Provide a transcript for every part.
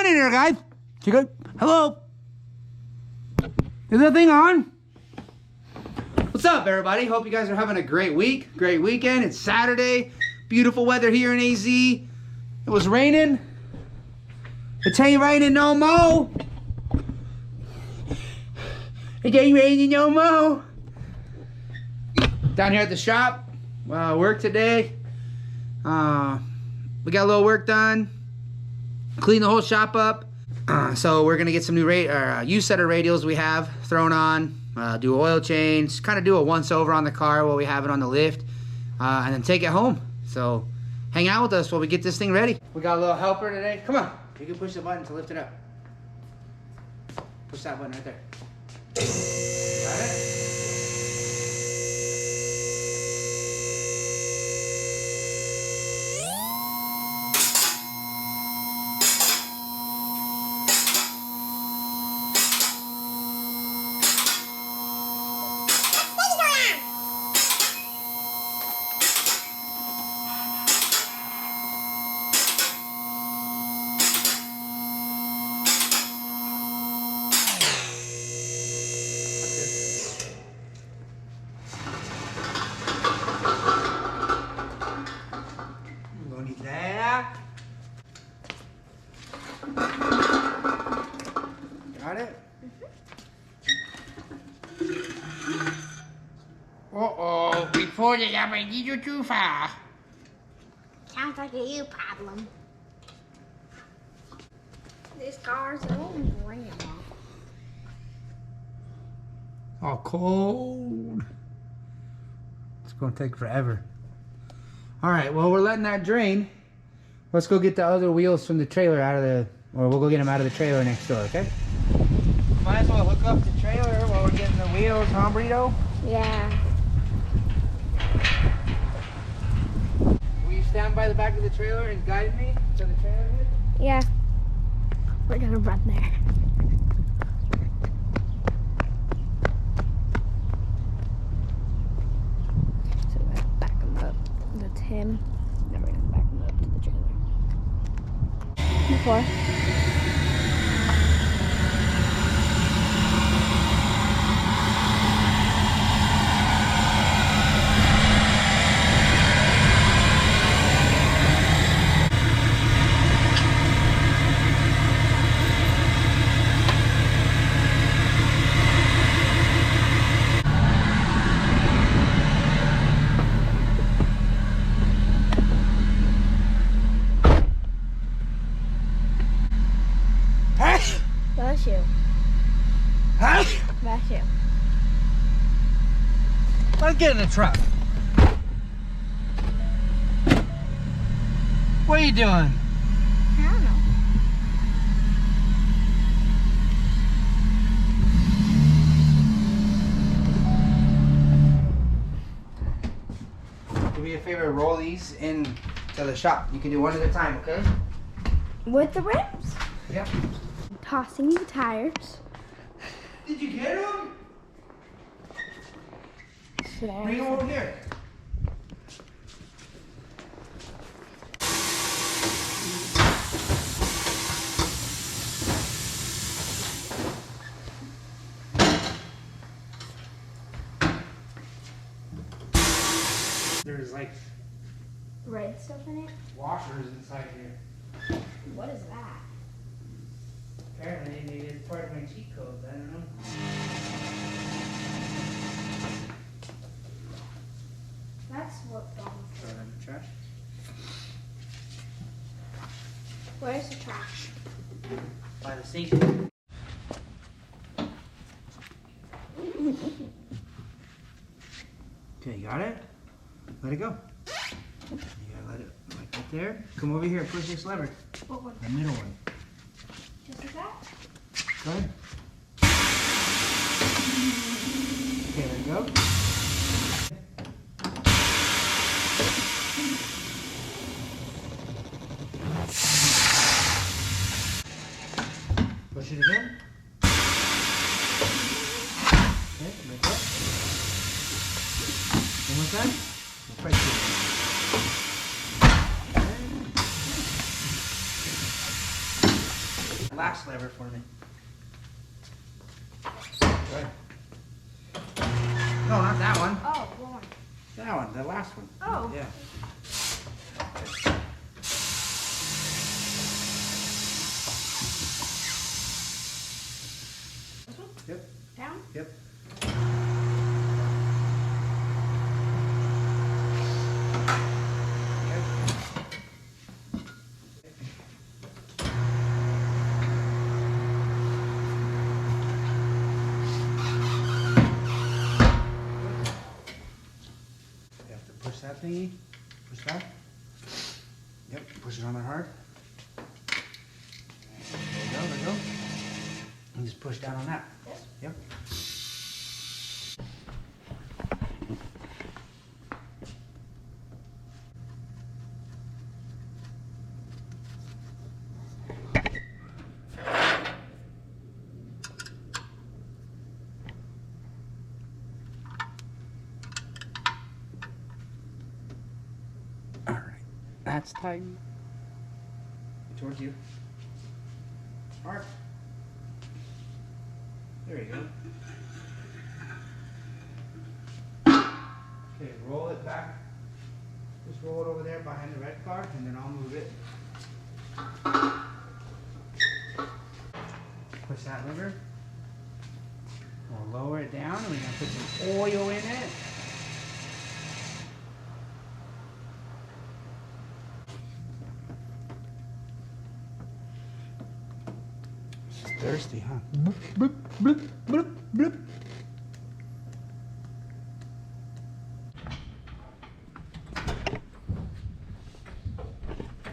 on in there, guys. Hello. Is that thing on? What's up, everybody? Hope you guys are having a great week, great weekend. It's Saturday. Beautiful weather here in AZ. It was raining. It ain't raining no more. It ain't raining no more. Down here at the shop, work today. We got a little work done. Clean the whole shop up. So we're gonna get some new used set of radials we have thrown on. Do oil change. Kind of do a once over on the car while we have it on the lift, and then take it home. So hang out with us while we get this thing ready. We got a little helper today. Come on, you can push the button to lift it up. Push that button right there. Got it? Got it? Uh-oh, we pulled it up a little too far. Sounds like a you problem. This car's own grandma. Oh, cold. It's gonna take forever. All right, well, we're letting that drain. Let's go get the other wheels from the trailer out of the, or we'll go get them out of the trailer next door, okay? Might as well hook up the trailer while we're getting the wheels, huh, Burrito? Yeah. Will you stand by the back of the trailer and guide me to the trailer head? Yeah. We're gonna run there. So we're gonna back him up. That's him. Then we're gonna back him up to the trailer. Before. Bless you. Bless you. Let's get in the truck. What are you doing? I don't know. Do me a favor, roll these in to the shop. You can do one at a time, okay? With the rims? Yep. Tossing the tires. Did you get them? Bring them over here. There's like Red stuff in it? washers inside here. What is that? Apparently, maybe it's part of my cheat codes. I don't know. That's what gone. Throw it in the trash. Where's the trash? By the station. Okay, got it? Let it go. You gotta let it like right there. Come over here, push this lever. What one? The middle one. Just like that? Go ahead. Okay, there you go. Push it again. Okay, make up. One more time. Right here. Last lever for me. Good. No, not that one. Oh, one. That one, the last one. Oh. Yeah. This one? Yep. Down? Yep. Push that thingy. Push that. Yep. Push it on there hard. There we go. There we go. And just push down on that. Yes. Yep. All right. That's tight. Towards you. Hard. There you go. Okay, roll it back. Just roll it over there behind the red car, and then I'll move it. Push that lever. We'll lower it down, and we're gonna put some oil in it. It's thirsty, huh? Bloop, bloop, bloop, bloop, bloop.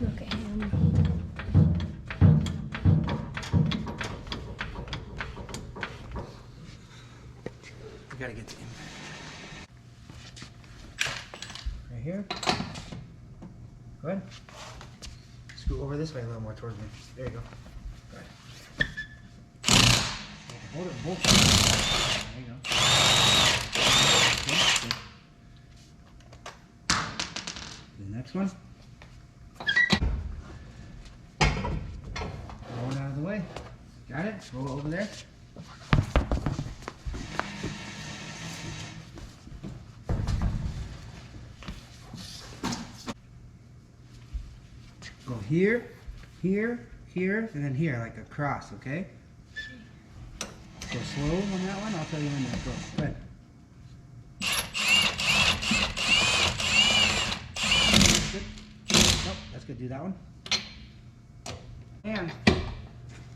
Look at him. We gotta get in there. Right here. Good. Scoot over this way a little more towards me. There you go. Good. Hold it both ways. There you go. Good, good. The next one. Roll it out of the way. Got it? Roll it over there. Go here, here, here, and then here, like a cross, okay? Go slow on that one, I'll tell you when to go. Good. Good. Nope, that's good. Do that one. And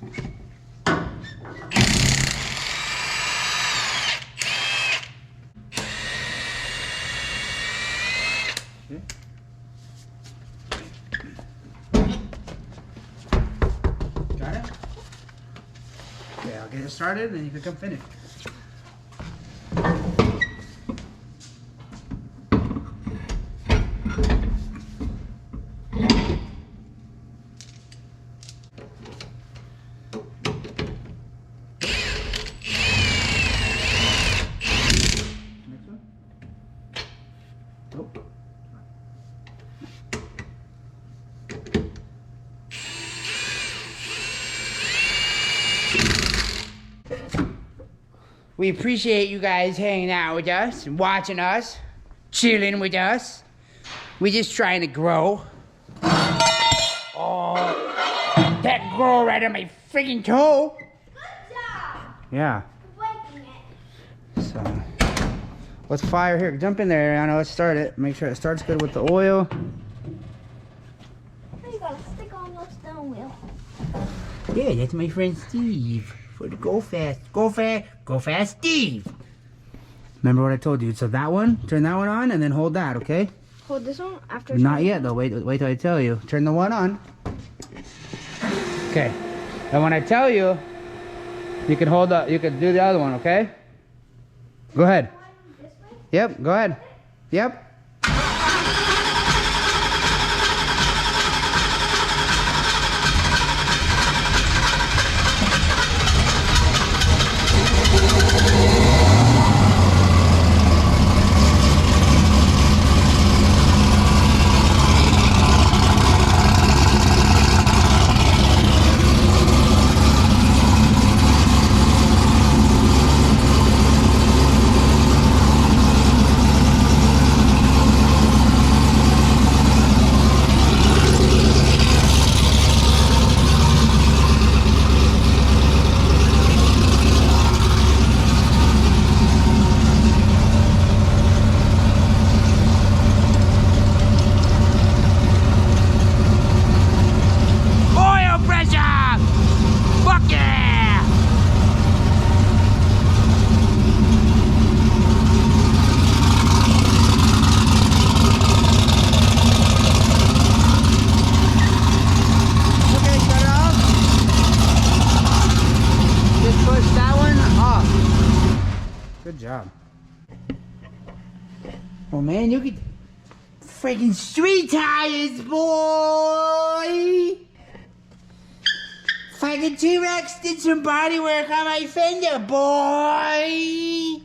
okay. Got it? Okay, I'll get it started and you can come finish. Next one? Nope. We appreciate you guys hanging out with us and watching us, chilling with us. We're just trying to grow. Oh, that girl right on my freaking toe. Good job. Yeah. Breaking it. So, let's fire here. Jump in there, Ariana. Let's start it. Make sure it starts good with the oil. Now you gotta stick on the stone wheel. Yeah, that's my friend Steve. For the go fast, Steve. Remember what I told you? So that one, turn that one on, and then hold that, okay? Hold this one after. Not yet though. Wait till I tell you. Turn the one on. Okay. And when I tell you, you can hold up. You can do the other one, okay? Go ahead. This way? Yep. Go ahead. Yep. job. Oh man, you get freaking street tires, boy! Fucking T-Rex did some body work on my fender, boy!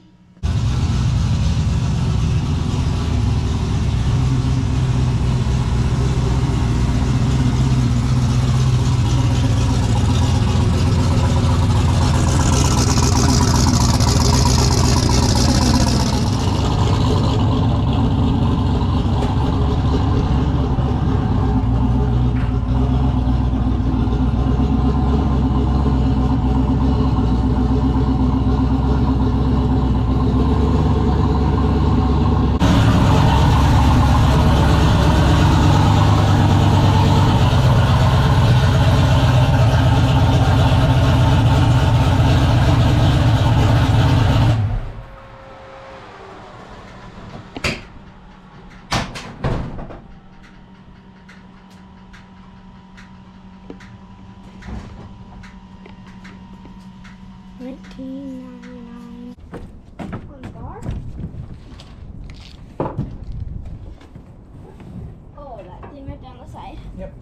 $19.99. On bar? Oh, that thing right down the side. Yep.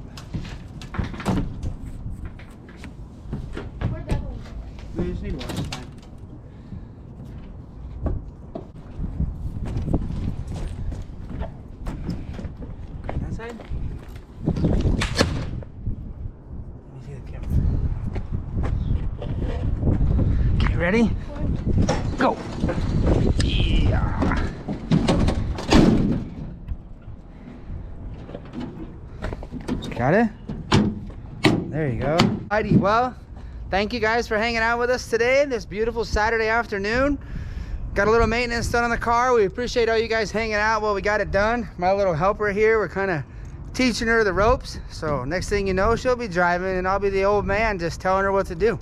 Where'd that one go? We just need one. It's fine. That side? Let me see the camera. Okay, ready? Go! Yeah! Got it? There you go. Alrighty, well, thank you guys for hanging out with us today, this beautiful Saturday afternoon. Got a little maintenance done on the car. We appreciate all you guys hanging out while we got it done. My little helper here, we're kind of teaching her the ropes. So next thing you know, she'll be driving and I'll be the old man just telling her what to do.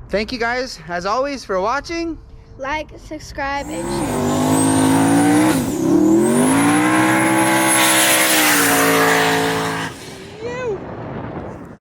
Thank you guys, as always, for watching. Like, subscribe, and share.